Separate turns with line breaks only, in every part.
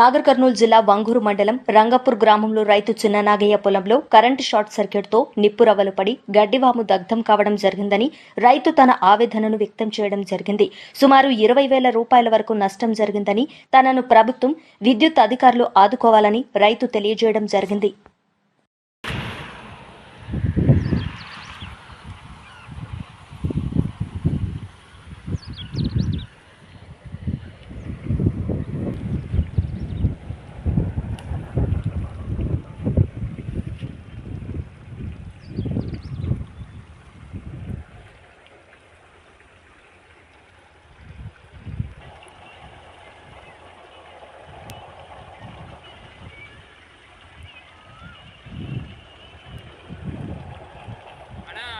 నాగర్ కర్నూలు జిల్లా వంగూరు మండలం రంగపూర్ గ్రామంలో రైతు చిన్న నాగయ్య పొలంలో కరెంటు షార్ట్ సర్క్యూట్తో నిప్పురవ్వలు పడి గడ్డివాము దగ్ధం కావడం జరిగిందని రైతు తన ఆవేదనను వ్యక్తం చేయడం జరిగింది. సుమారు 20,000 రూపాయల వరకు నష్టం జరిగిందని, తనను ప్రభుత్వం, విద్యుత్ అధికారులు ఆదుకోవాలని రైతు తెలియజేయడం జరిగింది.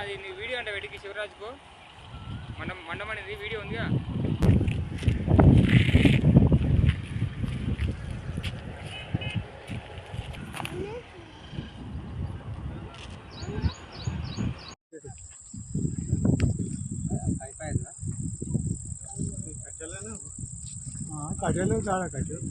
అది నీ వీడియో అంటే వెటికి శివరాజ్కు మండం అనేది వీడియో ఉందిగా.
కట్టెలు చాలా కట్టెలు